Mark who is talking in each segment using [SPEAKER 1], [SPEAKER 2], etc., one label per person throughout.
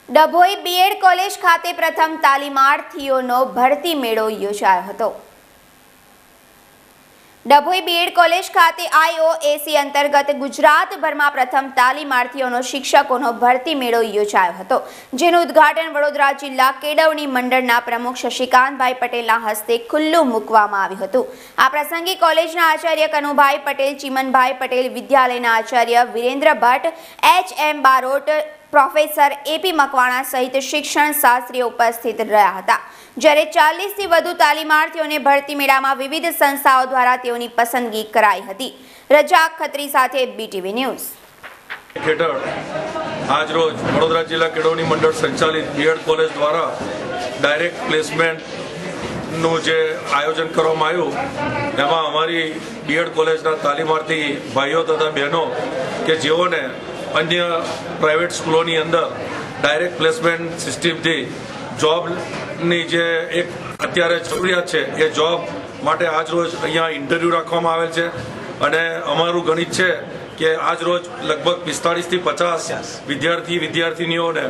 [SPEAKER 1] Dabhoi B Ed college ખાતે પ્રથમ તાલીમાર્થીઓનો ભરતી મેળો યોજાયો હતો। ડભોઈ બીએડ કોલેજ ખાતે IOAC અંતર્ગત ગુજરાતભરમાં પ્રથમ તાલીમાર્થીઓનો શિક્ષકોનો ભરતી મેળો યોજાયો હતો, જેનું ઉદ્ઘાટન વડોદરા જિલ્લા કેળવણી મંડળના પ્રમુખ શશિકાંતભાઈ પટેલના હસ્તે ખુલ્લું મૂકવામાં આવ્યું હતું। આ પ્રસંગે કોલેજના આચાર્ય કનુભાઈ પટેલ, ચીમનભાઈ પટેલ, વિદ્યાલયના આચાર્ય Virendra Bhatt, HM Barot, professor AP Makwana સહિત શિક્ષણ શાસ્ત્રીઓ ઉપસ્થિત રહ્યા હતા। જ્યારે 40 થી વધુ તાલીમાર્થીઓને ભરતી મેળામાં વિવિધ સંસ્થાઓ દ્વારા તેઓની પસંદગી કરાઈ હતી। રજાક ખત્રી સાથે BTV ન્યૂઝ।
[SPEAKER 2] આજ રોજ વડોદરા જિલ્લા કેળવણી મંડળ સંચાલિત બીએડ કોલેજ દ્વારા ડાયરેક્ટ પ્લેસમેન્ટનું જે આયોજન કરવામાં આવ્યું, એમાં અમારી બીએડ કોલેજના તાલીમાર્થી ભાઈઓ તથા બહેનો કે જેઓને અન્ય પ્રાઇવેટ સ્કૂલોની અંદર ડાયરેક્ટ પ્લેસમેન્ટ સિસ્ટમથી જોબની જે એક અત્યારે જરૂરિયાત છે, એ જોબ માટે આજ રોજ અહીંયા ઇન્ટરવ્યૂ રાખવામાં આવેલ છે અને અમારું ગણિત છે કે આજ રોજ લગભગ 45 થી 50 વિદ્યાર્થીનીઓને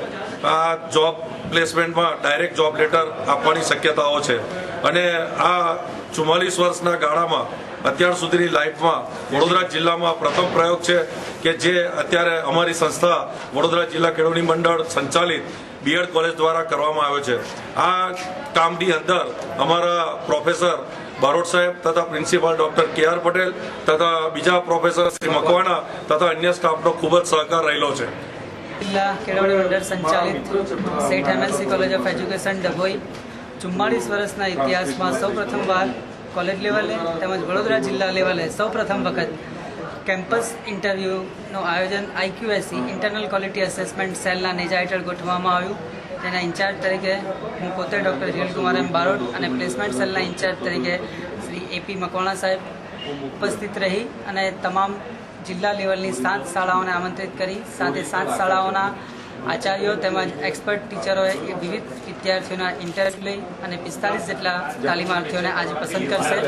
[SPEAKER 2] આ જોબ પ્લેસમેન્ટમાં ડાયરેક્ટ જોબ લેટર આપવાની શક્યતાઓ છે અને આ 44 વર્ષના ગાળામાં અત્યાર સુધીની લાઈફમાં વડોદરા જિલ્લામાં પ્રથમ પ્રયોગ છે કે જે અત્યારે અમારી સંસ્થા વડોદરા જિલ્લા કેળવણી મંડળ સંચાલિત બીએડ કોલેજ દ્વારા કરવામાં આવ્યો છે। આ કામની અંદર અમારા પ્રોફેસર બારોટ સાહેબ તથા પ્રિન્સિપાલ ડોક્ટર KR પટેલ તથા બીજા પ્રોફેસર શ્રી મકવાણા તથા અન્ય સ્ટાફનો ખૂબ જ સહકાર રહેલો છે।
[SPEAKER 3] જિલ્લા કેળવણી મંડળ સંચાલિત સેઠ MLC college of education Dabhoi 44 વર્ષના ઇતિહાસમાં સૌ પ્રથમવાર કોલેજ લેવલે તેમજ વડોદરા જિલ્લા લેવલે સૌ પ્રથમ વખત કેમ્પસ ઇન્ટરવ્યૂનું આયોજન IQSC ઇન્ટરનલ ક્વોલિટી એસેસમેન્ટ સેલના નેજા હેઠળ ગોઠવવામાં આવ્યું। તેના ઇન્ચાર્જ તરીકે હું પોતે ડૉક્ટર રીયલકુમાર M બારોટ અને પ્લેસમેન્ટ સેલના ઇન્ચાર્જ તરીકે શ્રી AP મકવાણા સાહેબ ઉપસ્થિત રહી અને તમામ જિલ્લા લેવલની 7 શાળાઓને આમંત્રિત કરી સાથે 7 શાળાઓના આચાર્યો તેમજ એક્સપર્ટ ટીચરોએ વિવિધ વિદ્યાર્થીઓના ઇન્ટરવ્યૂ લઈ અને 45 જેટલા તાલીમાર્થીઓને આજે પસંદ કરશે।